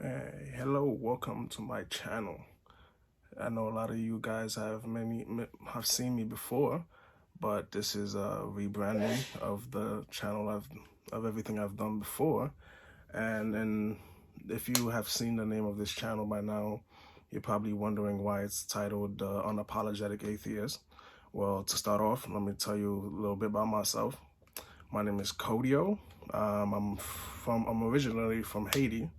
Hello, welcome to my channel. I know a lot of you guys have seen me before, but this is a rebranding of the channel of everything I've done before. And then if you have seen the name of this channel by now, you're probably wondering why it's titled Unapologetic Atheist. Well, to start off, let me tell you a little bit about myself. My name is Kodio. I'm originally from Haiti,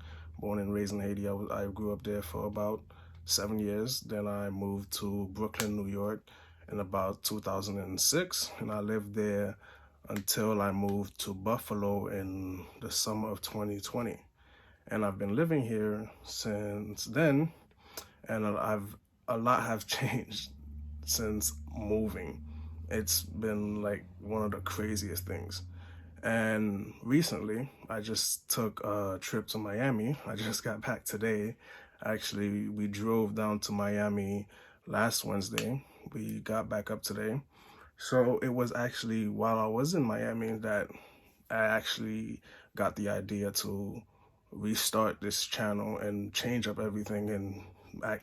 born and raised in Haiti. I grew up there for about 7 years. Then I moved to Brooklyn, New York in about 2006, and I lived there until I moved to Buffalo in the summer of 2020. And I've been living here since then, and a lot have changed since moving. It's been like one of the craziest things. And recently, I just took a trip to Miami. I just got back today. Actually, we drove down to Miami last Wednesday. We got back up today. So it was actually while I was in Miami that I actually got the idea to restart this channel and change up everything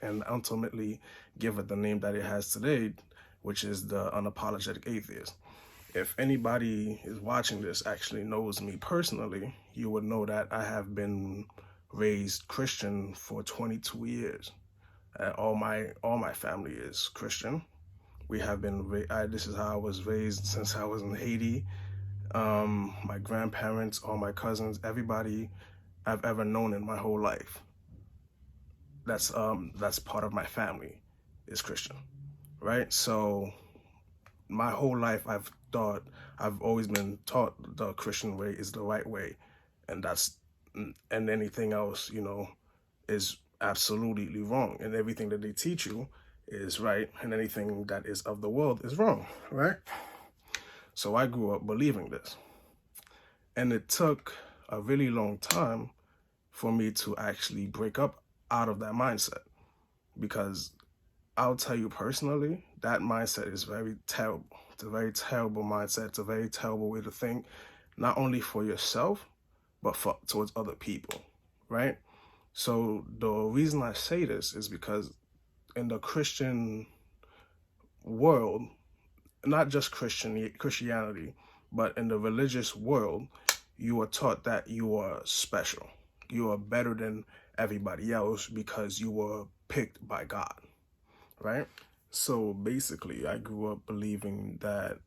and ultimately give it the name that it has today, which is the Unapologetic Atheist. If anybody is watching this actually knows me personally, you would know that I have been raised Christian for 22 years. All my family is Christian. We have been. This is how I was raised since I was in Haiti. My grandparents, all my cousins, everybody I've ever known in my whole life. That's part of my family is Christian, right? So my whole life I've always been taught the Christian way is the right way, and anything else, is absolutely wrong, and everything that they teach you is right, and anything that is of the world is wrong, right? So I grew up believing this, and it took a really long time for me to actually break up out of that mindset, because I'll tell you personally, that mindset is very terrible. It's a very terrible mindset. It's a very terrible way to think, not only for yourself, but towards other people, right? So the reason I say this is because in the Christian world, not just Christianity, but in the religious world, you are taught that you are special. You are better than everybody else because you were picked by God. Right? So basically, I grew up believing that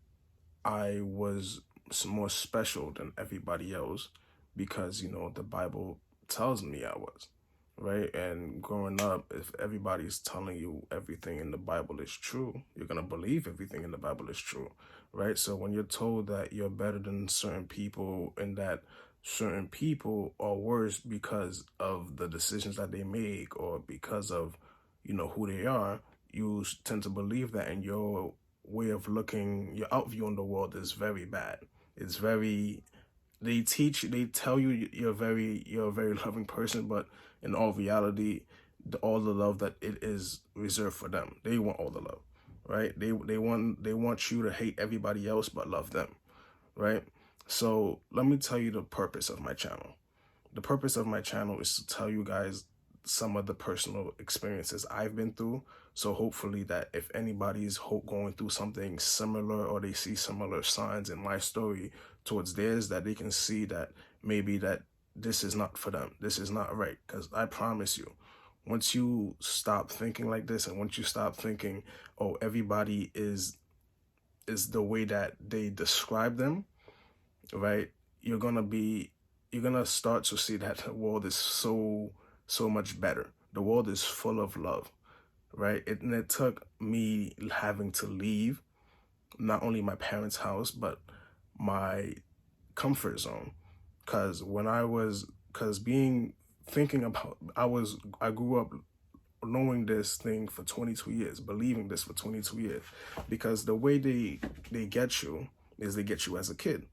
I was more special than everybody else because, the Bible tells me I was, right? And growing up, if everybody's telling you everything in the Bible is true, you're going to believe everything in the Bible is true, right? So when you're told that you're better than certain people and that certain people are worse because of the decisions that they make or because of, who they are, you tend to believe that, and your way of looking, your outview on the world is very bad. It's very, they tell you you're a very loving person, but in all reality, all the love that it is reserved for them. They want all the love, right? They want you to hate everybody else but love them, right? So let me tell you the purpose of my channel. The purpose of my channel is to tell you guys some of the personal experiences I've been through. So hopefully that if anybody's going through something similar or they see similar signs in my story towards theirs, that they can see that maybe that this is not for them. This is not right. Because I promise you, once you stop thinking like this, and once you stop thinking, oh, everybody is the way that they describe them, right? You're gonna start to see that the world is so much better. The world is full of love, right? And it took me having to leave not only my parents' house, but my comfort zone. Because I grew up knowing this thing for 22 years, believing this for 22 years, because the way they get you is they get you as a kid,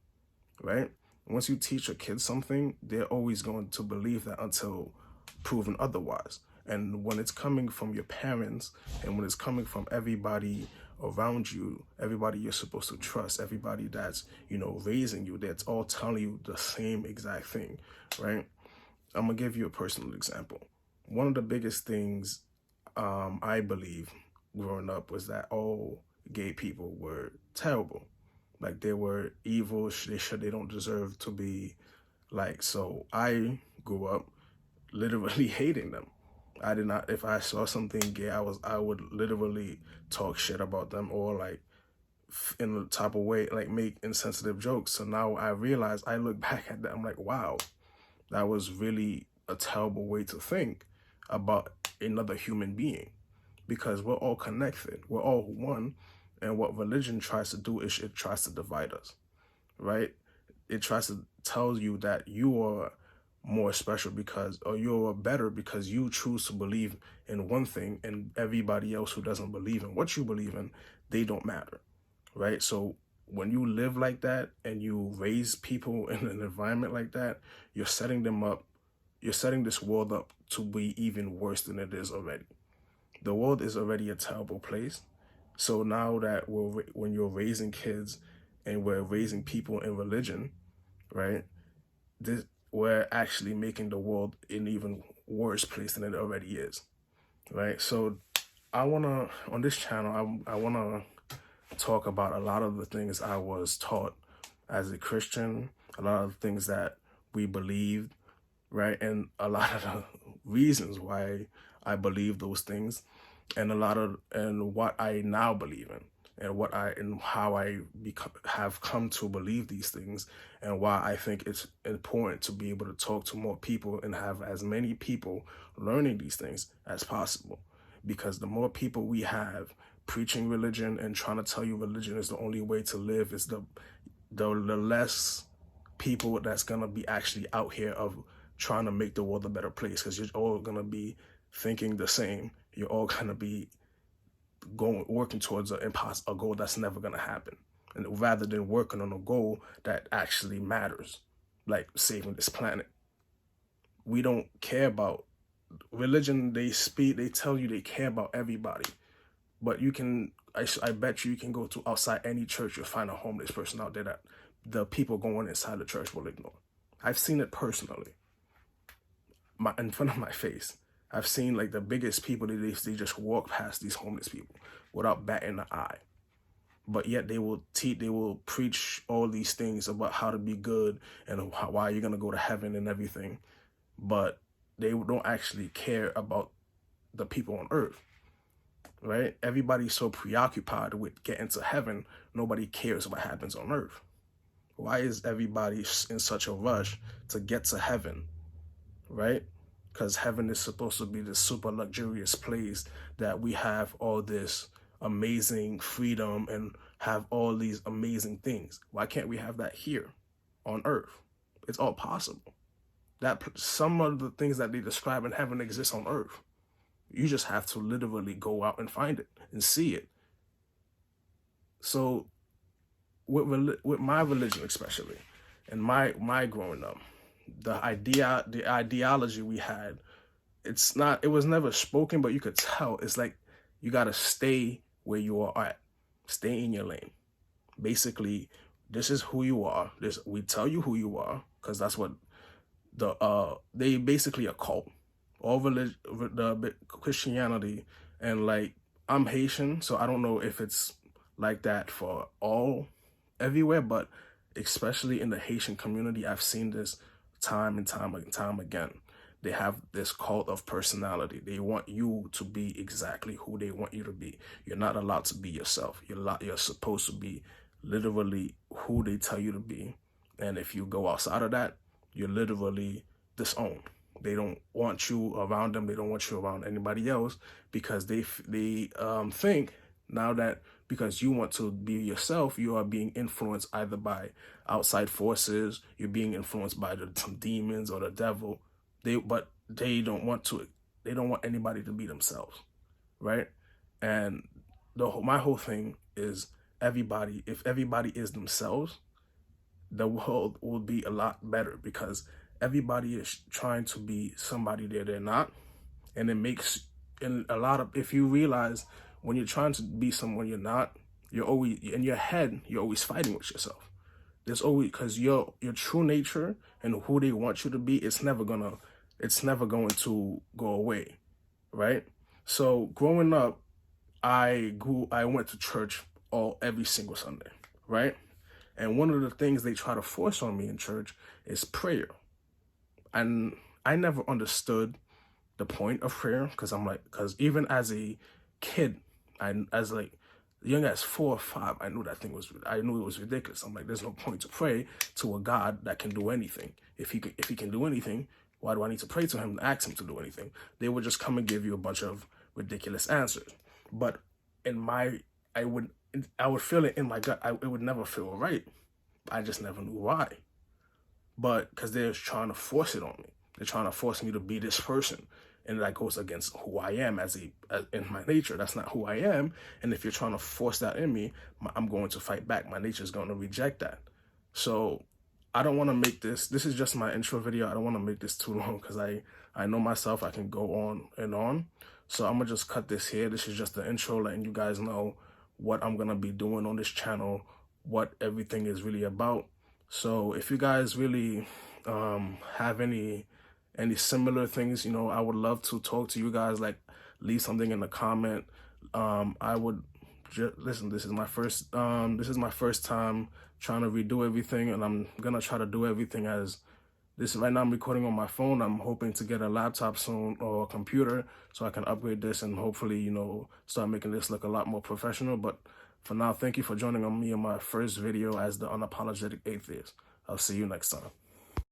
right? Once you teach a kid something, they're always going to believe that until proven otherwise. And when it's coming from your parents, and when it's coming from everybody around you, everybody you're supposed to trust, everybody that's, raising you, that's all telling you the same exact thing, right? I'm gonna give you a personal example. One of the biggest things I believe growing up was that all gay people were terrible, like they were evil. They don't deserve to be like. So I grew up literally hating them. I did not. If I saw something gay, I would literally talk shit about them, or like in the type of way, like make insensitive jokes. So now I realize, I look back at that, I'm like, wow, that was really a terrible way to think about another human being, because we're all connected, we're all one. And what religion tries to do is it tries to divide us, right? It tries to tell you that you are more special because, or you're better because you choose to believe in one thing, and everybody else who doesn't believe in what you believe in, they don't matter, right? So when you live like that and you raise people in an environment like that, you're setting them up, you're setting this world up to be even worse than it is already. The world is already a terrible place. So now that when you're raising kids and we're raising people in religion, right? We're actually making the world an even worse place than it already is, right? So on this channel, I wanna talk about a lot of the things I was taught as a Christian, a lot of things that we believed, right? And a lot of the reasons why I believe those things, and what I now believe in, and how I have come to believe these things, and why I think it's important to be able to talk to more people and have as many people learning these things as possible. Because the more people we have preaching religion and trying to tell you religion is the only way to live, is the less people that's gonna be actually out here of trying to make the world a better place, because you're all gonna be thinking the same. You're all gonna be working towards a goal that's never gonna happen, and rather than working on a goal that actually matters, like saving this planet. We don't care about religion. They tell you they care about everybody, but I bet you can go to outside any church, you'll find a homeless person out there that the people going inside the church will ignore. I've seen it personally, in front of my face. I've seen like the biggest people, they just walk past these homeless people without batting an eye. But yet they will preach all these things about how to be good and why you're going to go to heaven and everything. But they don't actually care about the people on earth, right? Everybody's so preoccupied with getting to heaven, nobody cares what happens on earth. Why is everybody in such a rush to get to heaven, right? Because heaven is supposed to be this super luxurious place that we have all this amazing freedom and have all these amazing things. Why can't we have that here on earth? It's all possible. That some of the things that they describe in heaven exist on earth. You just have to literally go out and find it and see it. So with my religion especially, and my growing up, the ideology we had, it was never spoken, but you could tell. It's like you got to stay where you are at. Stay in your lane. Basically, this is who you are. We tell you who you are, because that's what they basically a cult. All religion, the Christianity, and like, I'm Haitian, so I don't know if it's like that for everywhere, but especially in the Haitian community, I've seen this time and time again. They have this cult of personality. They want you to be exactly who they want you to be. You're not allowed to be yourself. You're supposed to be literally who they tell you to be. And if you go outside of that, you're literally disowned. They don't want you around them. They don't want you around anybody else, because they think now that because you want to be yourself, you are being influenced either by outside forces, you're being influenced by some demons or the devil. But they don't want anybody to be themselves, right? And my whole thing is, if everybody is themselves, the world will be a lot better, because everybody is trying to be somebody they're not. And it makes, if you realize, when you're trying to be someone you're not, you're always, in your head, you're always fighting with yourself. There's always, because your true nature and who they want you to be, it's never gonna it's never going to go away, right? So growing up, I went to church every single Sunday, right? And one of the things they try to force on me in church is prayer. And I never understood the point of prayer, because even as a kid, as like young as 4 or 5, I knew it was ridiculous. I'm like, there's no point to pray to a God that can do anything. If he can do anything, why do I need to pray to him and ask him to do anything? They would just come and give you a bunch of ridiculous answers. But I would feel it in my gut. It would never feel right. I just never knew why. But because they're trying to force it on me. They're trying to force me to be this person. And that goes against who I am in my nature. That's not who I am. And if you're trying to force that in me, I'm going to fight back. My nature is going to reject that. So I don't want to make this is just my intro video. I don't want to make this too long because I know myself. I can go on and on. So I'm going to just cut this here. This is just the intro, letting you guys know what I'm going to be doing on this channel, what everything is really about. So if you guys really have any similar things, you know, I would love to talk to you guys. Like, leave something in the comment. I would listen. This is my first time trying to redo everything, and I'm gonna try to do everything as this. Right now I'm recording on my phone. I'm hoping to get a laptop soon or a computer so I can upgrade this and hopefully, you know, start making this look a lot more professional. But for now, thank you for joining me in my first video as the Unapologetic Atheist. I'll see you next time.